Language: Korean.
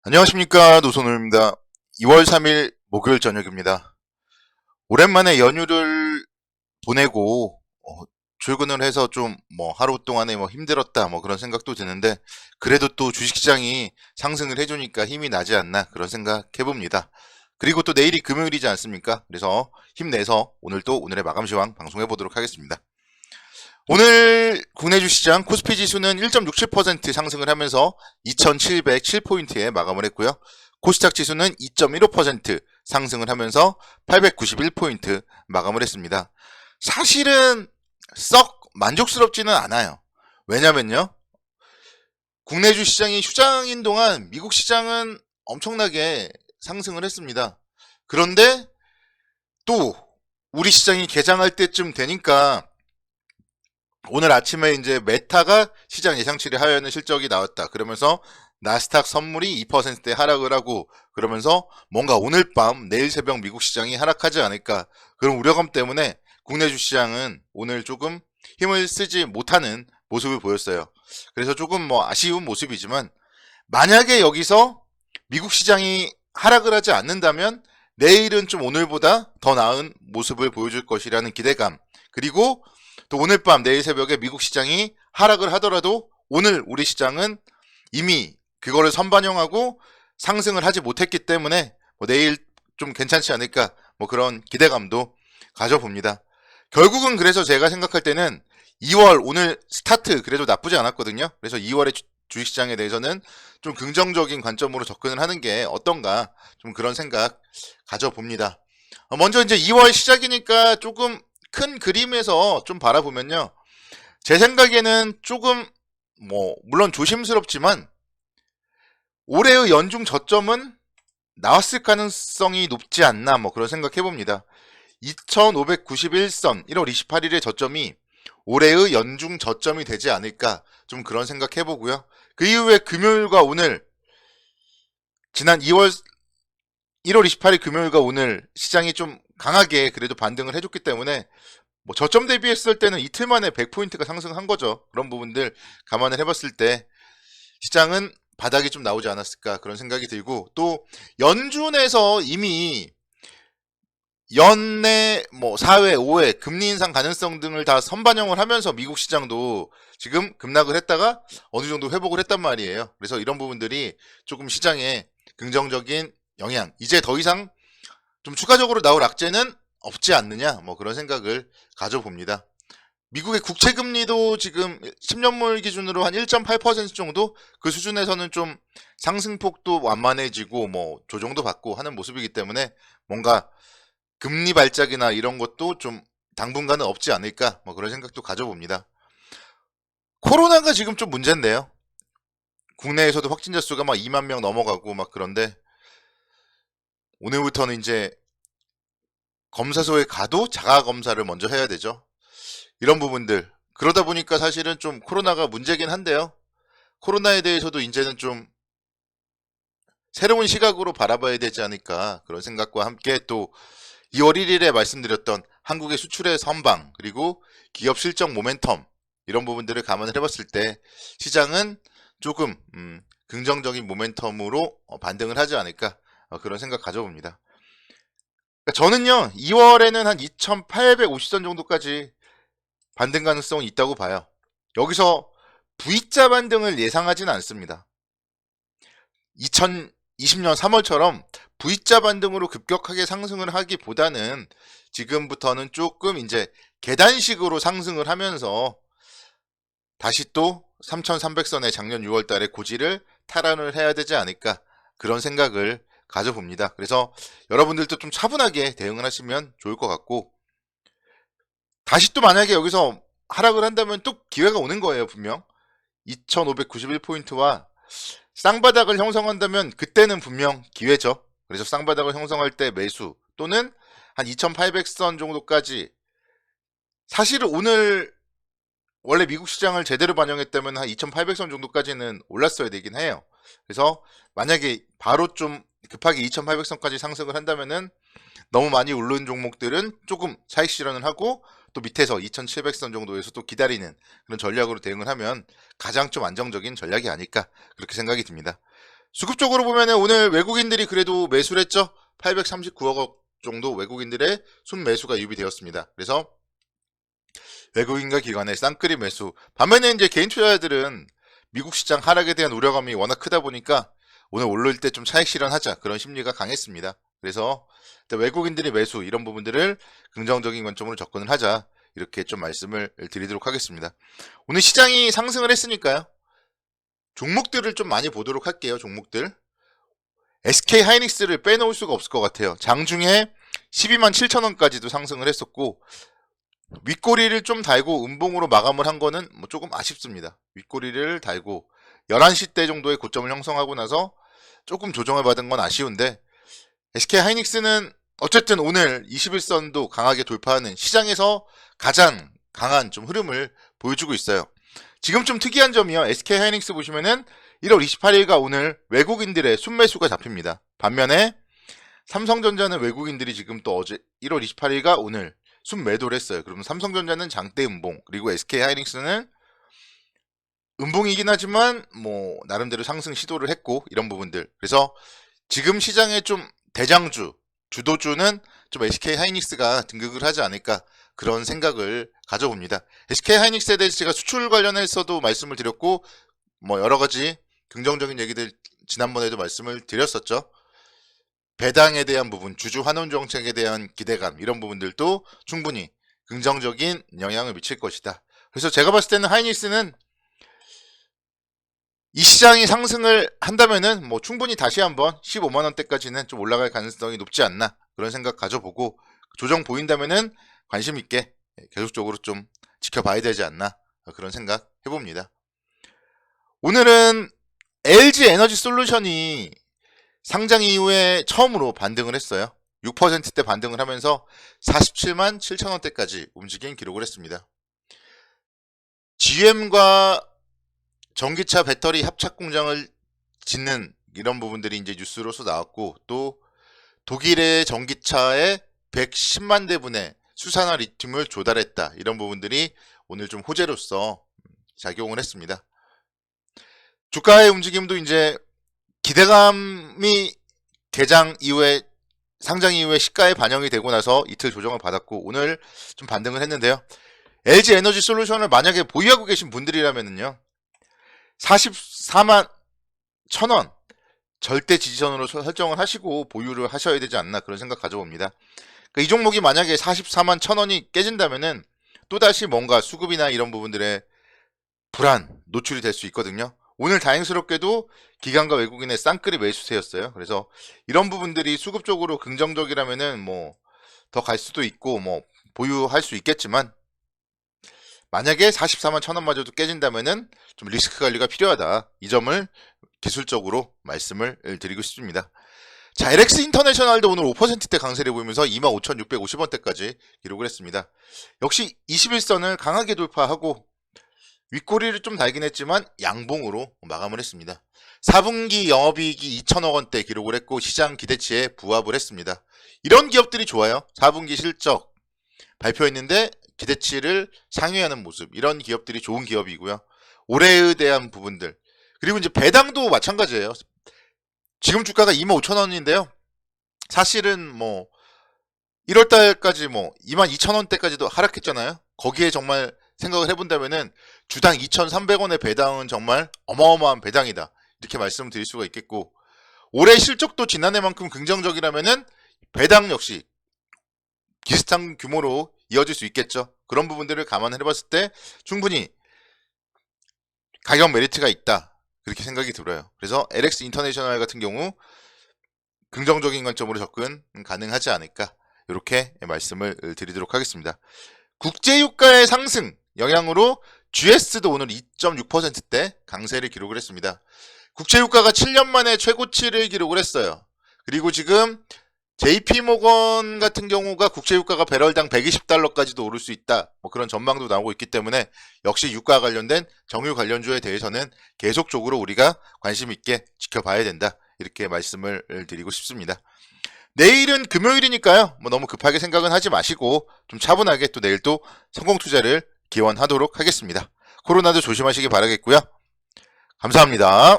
안녕하십니까, 노선우입니다. 2월 3일 목요일 저녁입니다. 오랜만에 연휴를 보내고 출근을 해서 좀 하루 동안에 힘들었다 그런 생각도 드는데, 그래도 또 주식시장이 상승을 해주니까 힘이 나지 않나 그런 생각 해봅니다. 그리고 또 내일이 금요일이지 않습니까? 그래서 힘내서 오늘 또 오늘의 마감 시황 방송해 보도록 하겠습니다. 오늘 국내 주시장 코스피 지수는 1.67% 상승을 하면서 2707포인트에 마감을 했고요. 코스닥 지수는 2.15% 상승을 하면서 891포인트 마감을 했습니다. 사실은 썩 만족스럽지는 않아요. 왜냐면요, 국내 주시장이 휴장인 동안 미국 시장은 엄청나게 상승을 했습니다. 그런데 또 우리 시장이 개장할 때쯤 되니까 오늘 아침에 이제 메타가 시장 예상치를 하회하는 실적이 나왔다. 그러면서 나스닥 선물이 2%대 하락을 하고, 그러면서 뭔가 오늘 밤 내일 새벽 미국 시장이 하락하지 않을까, 그런 우려감 때문에 국내 주시장은 오늘 조금 힘을 쓰지 못하는 모습을 보였어요. 그래서 조금 아쉬운 모습이지만, 만약에 여기서 미국 시장이 하락을 하지 않는다면 내일은 좀 오늘보다 더 나은 모습을 보여줄 것이라는 기대감, 그리고 또 오늘 밤 내일 새벽에 미국 시장이 하락을 하더라도 오늘 우리 시장은 이미 그거를 선반영하고 상승을 하지 못했기 때문에 내일 좀 괜찮지 않을까, 그런 기대감도 가져봅니다. 결국은 그래서 제가 생각할 때는 2월 오늘 스타트 그래도 나쁘지 않았거든요. 그래서 2월의 주식시장에 대해서는 좀 긍정적인 관점으로 접근을 하는 게 어떤가, 좀 그런 생각 가져봅니다. 먼저 이제 2월 시작이니까 조금 큰 그림에서 좀 바라보면요, 제 생각에는 조금 물론 조심스럽지만 올해의 연중 저점은 나왔을 가능성이 높지 않나, 그런 생각 해봅니다. 2591선 1월 28일의 저점이 올해의 연중 저점이 되지 않을까, 좀 그런 생각 해보고요. 그 이후에 금요일과 오늘, 지난 1월 28일 금요일과 오늘 시장이 좀 강하게 그래도 반등을 해줬기 때문에 저점 대비했을 때는 이틀 만에 100포인트가 상승한 거죠. 그런 부분들 감안을 해봤을 때 시장은 바닥이 좀 나오지 않았을까, 그런 생각이 들고, 또 연준에서 이미 연내 4회, 5회 금리 인상 가능성 등을 다 선반영을 하면서 미국 시장도 지금 급락을 했다가 어느 정도 회복을 했단 말이에요. 그래서 이런 부분들이 조금 시장에 긍정적인 영향, 이제 더 이상 좀 추가적으로 나올 악재는 없지 않느냐, 그런 생각을 가져봅니다. 미국의 국채금리도 지금 10년물 기준으로 한 1.8% 정도, 그 수준에서는 좀 상승폭도 완만해지고 조정도 받고 하는 모습이기 때문에 뭔가 금리 발작이나 이런 것도 좀 당분간은 없지 않을까, 그런 생각도 가져봅니다. 코로나가 지금 좀 문제인데요. 국내에서도 확진자 수가 2만 명 넘어가고 그런데 오늘부터는 이제 검사소에 가도 자가 검사를 먼저 해야 되죠. 이런 부분들, 그러다 보니까 사실은 좀 코로나가 문제긴 한데요. 코로나에 대해서도 이제는 좀 새로운 시각으로 바라봐야 되지 않을까, 그런 생각과 함께 또 2월 1일에 말씀드렸던 한국의 수출의 선방, 그리고 기업 실적 모멘텀, 이런 부분들을 감안을 해봤을 때 시장은 조금 긍정적인 모멘텀으로 반등을 하지 않을까, 그런 생각 가져봅니다. 그러니까 저는요, 2월에는 한 2850선 정도까지 반등 가능성은 있다고 봐요. 여기서 V자 반등을 예상하지는 않습니다. 2020년 3월처럼 V자 반등으로 급격하게 상승을 하기보다는 지금부터는 조금 이제 계단식으로 상승을 하면서 다시 또 3300선의 작년 6월 달에 고지를 탈환을 해야 되지 않을까, 그런 생각을 가져봅니다. 그래서 여러분들도 좀 차분하게 대응을 하시면 좋을 것 같고, 다시 또 만약에 여기서 하락을 한다면 또 기회가 오는 거예요, 분명. 2591포인트와 쌍바닥을 형성한다면 그때는 분명 기회죠. 그래서 쌍바닥을 형성할 때 매수, 또는 한 2800선 정도까지, 사실은 오늘 원래 미국 시장을 제대로 반영했다면 한 2800선 정도까지는 올랐어야 되긴 해요. 그래서 만약에 바로 좀 급하게 2800선까지 상승을 한다면은 너무 많이 오른 종목들은 조금 차익 실현을 하고, 또 밑에서 2700선 정도에서 또 기다리는, 그런 전략으로 대응을 하면 가장 좀 안정적인 전략이 아닐까, 그렇게 생각이 듭니다. 수급 쪽으로 보면은 오늘 외국인들이 그래도 매수를 했죠. 839억 정도 외국인들의 순매수가 유입되었습니다. 그래서 외국인과 기관의 쌍끌이 매수. 반면에 이제 개인 투자자들은 미국 시장 하락에 대한 우려감이 워낙 크다 보니까 오늘 올릴 때 좀 차익 실현하자 그런 심리가 강했습니다. 그래서 외국인들의 매수 이런 부분들을 긍정적인 관점으로 접근을 하자 이렇게 좀 말씀을 드리도록 하겠습니다. 오늘 시장이 상승을 했으니까요. 종목들을 좀 많이 보도록 할게요. 종목들. SK 하이닉스를 빼놓을 수가 없을 것 같아요. 장중에 12만 7천 원까지도 상승을 했었고 윗꼬리를 좀 달고 음봉으로 마감을 한 거는 뭐 조금 아쉽습니다. 윗꼬리를 달고 11시 대 정도의 고점을 형성하고 나서 조금 조정을 받은 건 아쉬운데 SK 하이닉스는 어쨌든 오늘 21선도 강하게 돌파하는 시장에서 가장 강한 좀 흐름을 보여주고 있어요. 지금 좀 특이한 점이요. SK 하이닉스 보시면은 1월 28일과 오늘 외국인들의 순매수가 잡힙니다. 반면에 삼성전자는 외국인들이 지금 또 어제 1월 28일과 오늘 순매도를 했어요. 그러면 삼성전자는 장대 음봉, 그리고 SK 하이닉스는 음봉이긴 하지만 뭐 나름대로 상승 시도를 했고 이런 부분들. 그래서 지금 시장의 좀 대장주, 주도주는 좀 SK 하이닉스가 등극을 하지 않을까 그런 생각을 가져봅니다. SK 하이닉스에 대해서 제가 수출 관련해서도 말씀을 드렸고 뭐 여러 가지 긍정적인 얘기들 지난번에도 말씀을 드렸었죠. 배당에 대한 부분, 주주 환원 정책에 대한 기대감 이런 부분들도 충분히 긍정적인 영향을 미칠 것이다. 그래서 제가 봤을 때는 하이닉스는 이 시장이 상승을 한다면은 뭐 충분히 다시 한번 15만 원대까지는 좀 올라갈 가능성이 높지 않나 그런 생각 가져보고 조정 보인다면은 관심 있게 계속적으로 좀 지켜봐야 되지 않나 그런 생각 해봅니다. 오늘은 LG 에너지 솔루션이 상장 이후에 처음으로 반등을 했어요. 6%대 반등을 하면서 47만 7천 원대까지 움직임 기록을 했습니다. GM과 전기차 배터리 합착 공장을 짓는 이런 부분들이 이제 뉴스로서 나왔고 또 독일의 전기차에 110만 대분의 수산화 리튬을 조달했다. 이런 부분들이 오늘 좀 호재로서 작용을 했습니다. 주가의 움직임도 이제 기대감이 개장 이후에 상장 이후에 시가에 반영이 되고 나서 이틀 조정을 받았고 오늘 좀 반등을 했는데요. LG 에너지 솔루션을 만약에 보유하고 계신 분들이라면요. 44만 1,000원 절대 지지선으로 설정을 하시고 보유를 하셔야 되지 않나 그런 생각 가져봅니다. 그러니까 이 종목이 만약에 44만 1,000원이 깨진다면은 또다시 뭔가 수급이나 이런 부분들의 불안 노출이 될 수 있거든요. 오늘 다행스럽게도 기관과 외국인의 쌍끌이 매수세였어요. 그래서 이런 부분들이 수급적으로 긍정적이라면은 뭐 더 갈 수도 있고 뭐 보유할 수 있겠지만 만약에 44만 1,000원마저도 깨진다면은 좀 리스크 관리가 필요하다. 이 점을 기술적으로 말씀을 드리고 싶습니다. 자, LX 인터내셔널도 오늘 5%대 강세를 보이면서 25,650원대까지 기록을 했습니다. 역시 21선을 강하게 돌파하고 윗꼬리를 좀 달긴 했지만 양봉으로 마감을 했습니다. 4분기 영업이익이 2천억 원대 기록을 했고 시장 기대치에 부합을 했습니다. 이런 기업들이 좋아요. 4분기 실적 발표했는데 기대치를 상회하는 모습 이런 기업들이 좋은 기업이고요. 올해에 대한 부분들 그리고 이제 배당도 마찬가지예요. 지금 주가가 25,000원인데요. 사실은 뭐 1월달까지 뭐 22,000원대까지도 하락했잖아요. 거기에 정말 생각을 해본다면은 주당 2,300원의 배당은 정말 어마어마한 배당이다. 이렇게 말씀드릴 수가 있겠고 올해 실적도 지난해만큼 긍정적이라면은 배당 역시 비슷한 규모로 이어질 수 있겠죠. 그런 부분들을 감안해 봤을 때 충분히 가격 메리트가 있다. 그렇게 생각이 들어요. 그래서 LX 인터내셔널 같은 경우 긍정적인 관점으로 접근 가능하지 않을까 이렇게 말씀을 드리도록 하겠습니다. 국제유가의 상승 영향으로 GS도 오늘 2.6%대 강세를 기록을 했습니다. 국제유가가 7년 만에 최고치를 기록을 했어요. 그리고 지금 JP모건 같은 경우가 국제유가가 배럴당 120달러까지도 오를 수 있다. 뭐 그런 전망도 나오고 있기 때문에 역시 유가 관련된 정유 관련주에 대해서는 계속적으로 우리가 관심 있게 지켜봐야 된다. 이렇게 말씀을 드리고 싶습니다. 내일은 금요일이니까요. 뭐 너무 급하게 생각은 하지 마시고 좀 차분하게 또 내일 또 성공 투자를 기원하도록 하겠습니다. 코로나도 조심하시기 바라겠고요. 감사합니다.